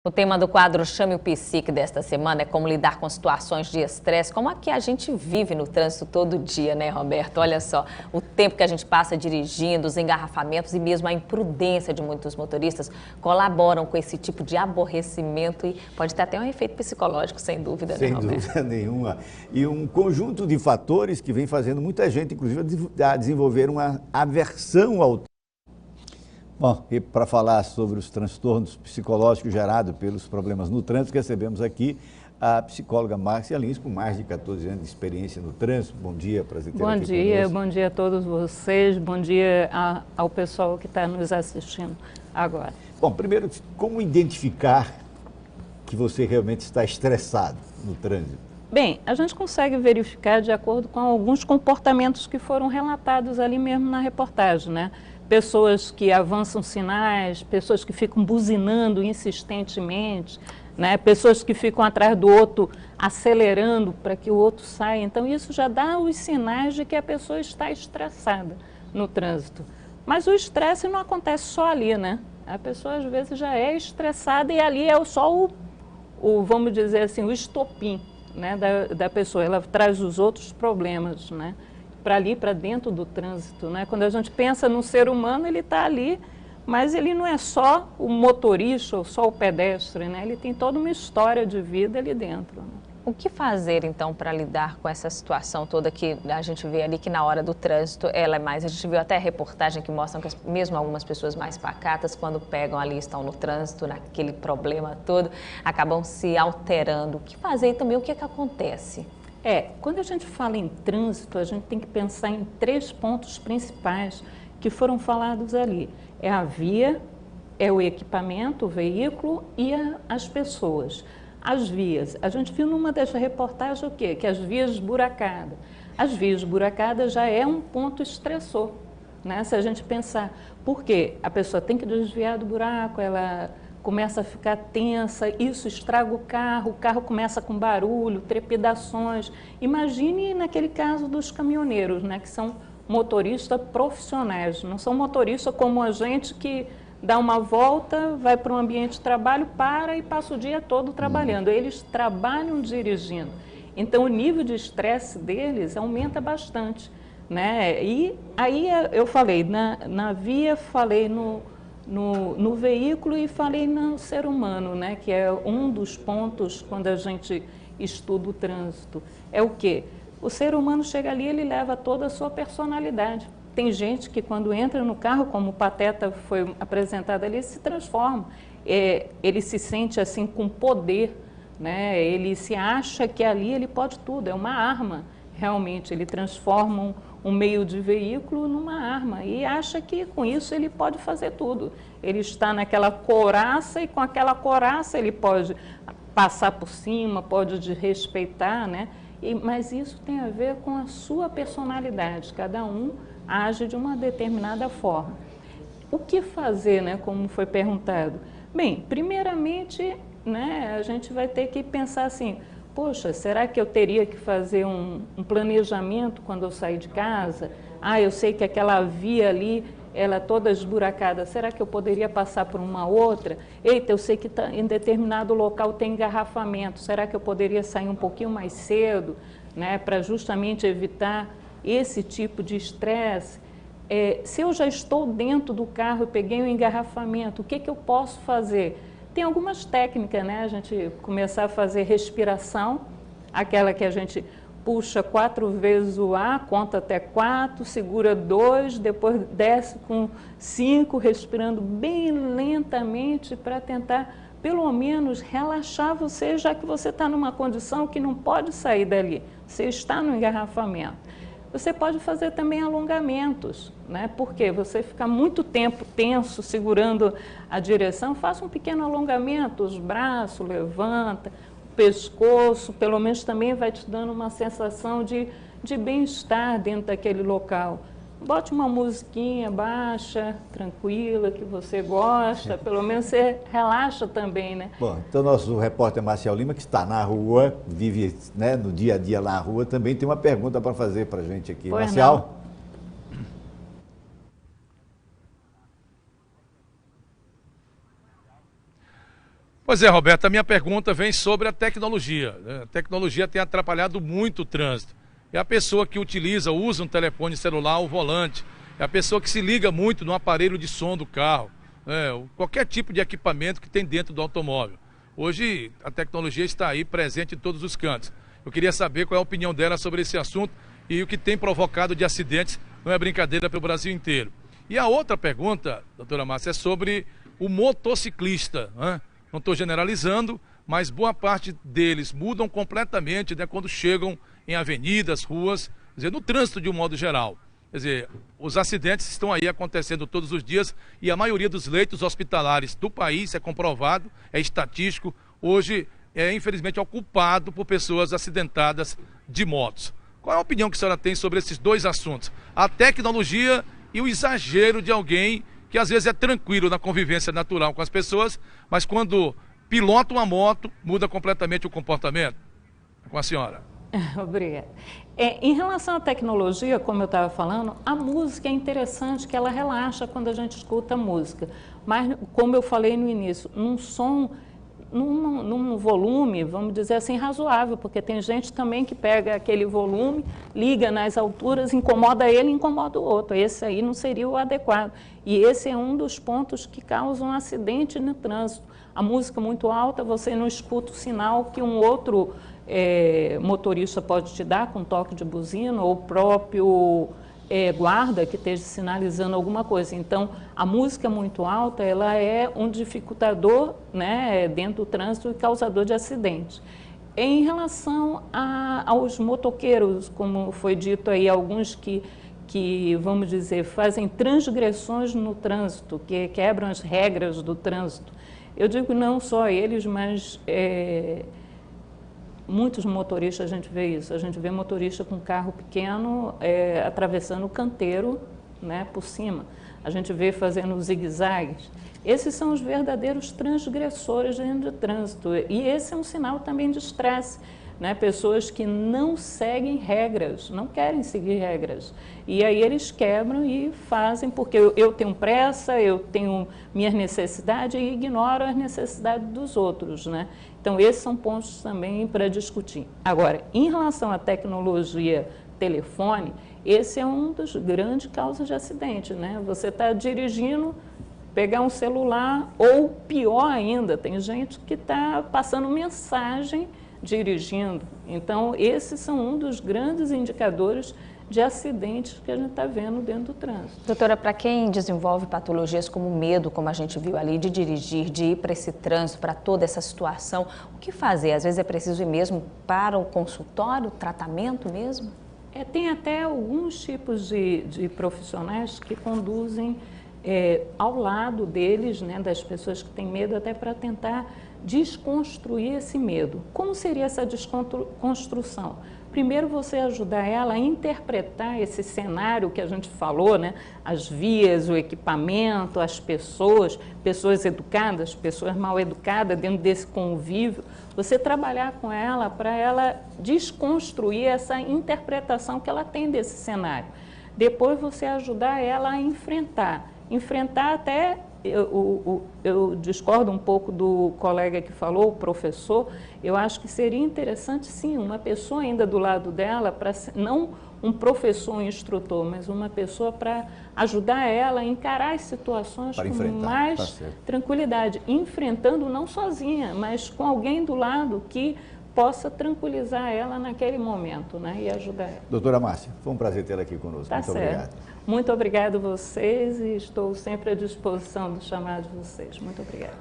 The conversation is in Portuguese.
O tema do quadro Chame o Psique desta semana é como lidar com situações de estresse, como a que a gente vive no trânsito todo dia, né, Roberto? Olha só, o tempo que a gente passa dirigindo, os engarrafamentos e mesmo a imprudência de muitos motoristas colaboram com esse tipo de aborrecimento e pode ter até um efeito psicológico, sem dúvida, né, Roberto? Sem dúvida nenhuma. E um conjunto de fatores que vem fazendo muita gente, inclusive, a desenvolver uma aversão ao. Bom, e para falar sobre os transtornos psicológicos gerados pelos problemas no trânsito, recebemos aqui a psicóloga Márcia Lins, com mais de 14 anos de experiência no trânsito. Bom dia, prazer ter aqui conosco. Bom dia a todos vocês, bom dia ao pessoal que está nos assistindo agora. Bom, primeiro, como identificar que você realmente está estressado no trânsito? Bem, a gente consegue verificar de acordo com alguns comportamentos que foram relatados ali mesmo na reportagem, né? Pessoas que avançam sinais, pessoas que ficam buzinando insistentemente, né? Pessoas que ficam atrás do outro acelerando para que o outro saia. Então, isso já dá os sinais de que a pessoa está estressada no trânsito. Mas o estresse não acontece só ali, né? A pessoa, às vezes, já é estressada e ali é só vamos dizer assim, o estopim, né, da pessoa. Ela traz os outros problemas, né? Para dentro do trânsito, né? Quando a gente pensa no ser humano, ele está ali, mas ele não é só o motorista ou só o pedestre, né? Ele tem toda uma história de vida ali dentro, né? O que fazer, então, para lidar com essa situação toda que a gente vê ali que na hora do trânsito ela é mais... A gente viu até reportagem que mostram que mesmo algumas pessoas mais pacatas, quando pegam ali, estão no trânsito, naquele problema todo, acabam se alterando. O que fazer e também o que acontece? Quando a gente fala em trânsito, a gente tem que pensar em 3 pontos principais que foram falados ali. É a via, é o equipamento, o veículo e as pessoas. As vias, a gente viu numa dessas reportagens o quê? Que as vias esburacadas. As vias esburacadas já é um ponto estressor, né? Se a gente pensar, por quê? A pessoa tem que desviar do buraco, ela começa a ficar tensa, isso estraga o carro começa com barulho, trepidações. Imagine naquele caso dos caminhoneiros, né, que são motoristas profissionais, não são motoristas como a gente que dá uma volta, vai para um ambiente de trabalho, para e passa o dia todo trabalhando. Eles trabalham dirigindo. Então, o nível de estresse deles aumenta bastante, né? E aí eu falei na via, falei no veículo e falei no ser humano, né? Que é um dos pontos quando a gente estuda o trânsito. É o quê? O ser humano chega ali, ele leva toda a sua personalidade. Tem gente que quando entra no carro, como o Pateta foi apresentado ali, se transforma. Ele se sente assim com poder, né? Ele se acha que ali ele pode tudo, é uma arma. Realmente, ele transforma um meio de veículo numa arma e acha que com isso ele pode fazer tudo. Ele está naquela couraça e com aquela couraça ele pode passar por cima, pode desrespeitar, né? Mas isso tem a ver com a sua personalidade, cada um age de uma determinada forma. O que fazer, né, como foi perguntado? Bem, primeiramente, né, a gente vai ter que pensar assim, poxa, será que eu teria que fazer um planejamento quando eu sair de casa? Eu sei que aquela via ali, ela é toda esburacada, será que eu poderia passar por uma outra? Eita, eu sei que em determinado local tem engarrafamento, será que eu poderia sair um pouquinho mais cedo, né, para justamente evitar esse tipo de estresse? Se eu já estou dentro do carro e peguei um engarrafamento, o que eu posso fazer? Tem algumas técnicas, né? A gente começar a fazer respiração, aquela que a gente puxa 4 vezes o ar, conta até 4, segura 2, depois desce com 5, respirando bem lentamente para tentar, pelo menos, relaxar você, já que você está numa condição que não pode sair dali, você está no engarrafamento. Você pode fazer também alongamentos, né? Porque você fica muito tempo tenso, segurando a direção, faça um pequeno alongamento, os braços, levanta, o pescoço, pelo menos também vai te dando uma sensação de bem-estar dentro daquele local. Bote uma musiquinha baixa, tranquila, que você gosta, pelo menos você relaxa também, né? Bom, então nosso repórter Marcial Lima, que está na rua, vive, né, no dia a dia na rua, também tem uma pergunta para fazer para a gente aqui. Pois Marcial? Pois é, Roberto, a minha pergunta vem sobre a tecnologia, né? A tecnologia tem atrapalhado muito o trânsito. É a pessoa que usa um telefone celular, o volante, é a pessoa que se liga muito no aparelho de som do carro, né? Qualquer tipo de equipamento que tem dentro do automóvel. Hoje a tecnologia está aí presente em todos os cantos. Eu queria saber qual é a opinião dela sobre esse assunto e o que tem provocado de acidentes, não é brincadeira, pelo Brasil inteiro. E a outra pergunta, doutora Márcia, é sobre o motociclista, né? Não estou generalizando, mas boa parte deles mudam completamente, né, quando chegam em avenidas, ruas, quer dizer, no trânsito de um modo geral. Quer dizer, os acidentes estão aí acontecendo todos os dias e a maioria dos leitos hospitalares do país, é comprovado, é estatístico, hoje é infelizmente ocupado por pessoas acidentadas de motos. Qual é a opinião que a senhora tem sobre esses dois assuntos? A tecnologia e o exagero de alguém que às vezes é tranquilo na convivência natural com as pessoas, mas quando pilota uma moto, muda completamente o comportamento? Com a senhora. Obrigada. Em relação à tecnologia, como eu estava falando, a música é interessante que ela relaxa quando a gente escuta a música. Mas, como eu falei no início, num som, num volume, vamos dizer assim, razoável, porque tem gente também que pega aquele volume, liga nas alturas, incomoda ele e incomoda o outro. Esse aí não seria o adequado. E esse é um dos pontos que causam um acidente no trânsito. A música muito alta, você não escuta o sinal que um outro motorista pode te dar com toque de buzina, ou o próprio guarda que esteja sinalizando alguma coisa. Então, a música muito alta, ela é um dificultador, né, dentro do trânsito e causador de acidentes. Em relação aos motoqueiros, como foi dito aí, alguns que, vamos dizer, fazem transgressões no trânsito, que quebram as regras do trânsito. Eu digo não só eles, mas muitos motoristas a gente vê isso. A gente vê motorista com carro pequeno atravessando o canteiro, né, por cima. A gente vê fazendo zigue-zagues. Esses são os verdadeiros transgressores dentro do trânsito. E esse é um sinal também de estresse, né? Pessoas que não seguem regras, não querem seguir regras. E aí eles quebram e fazem, porque eu tenho pressa, eu tenho minhas necessidades e ignoro as necessidades dos outros, né? Então, esses são pontos também para discutir. Agora, em relação à tecnologia telefone, esse é um dos grandes causas de acidente, né? Você está dirigindo, pegar um celular, ou pior ainda, tem gente que está passando mensagem dirigindo. Então, esses são um dos grandes indicadores de acidentes que a gente está vendo dentro do trânsito. Doutora, para quem desenvolve patologias como medo, como a gente viu ali, de dirigir, de ir para esse trânsito, para toda essa situação, o que fazer? Às vezes é preciso ir mesmo para o consultório, tratamento mesmo? Tem até alguns tipos de profissionais que conduzem ao lado deles, né, das pessoas que têm medo, até para tentar desconstruir esse medo. Como seria essa desconstrução? Primeiro, você ajudar ela a interpretar esse cenário que a gente falou, né? As vias, o equipamento, as pessoas educadas, pessoas mal educadas dentro desse convívio. Você trabalhar com ela para ela desconstruir essa interpretação que ela tem desse cenário. Depois, você ajudar ela a enfrentar até... Eu discordo um pouco do colega que falou, o professor. Eu acho que seria interessante, sim, uma pessoa ainda do lado dela, não um professor, um instrutor, mas uma pessoa para ajudar ela a encarar as situações com mais tranquilidade, enfrentando não sozinha, mas com alguém do lado que possa tranquilizar ela naquele momento, né, e ajudar ela. Doutora Márcia, foi um prazer tê-la aqui conosco. Muito obrigado. Muito obrigado a vocês e estou sempre à disposição do chamado de vocês. Muito obrigada.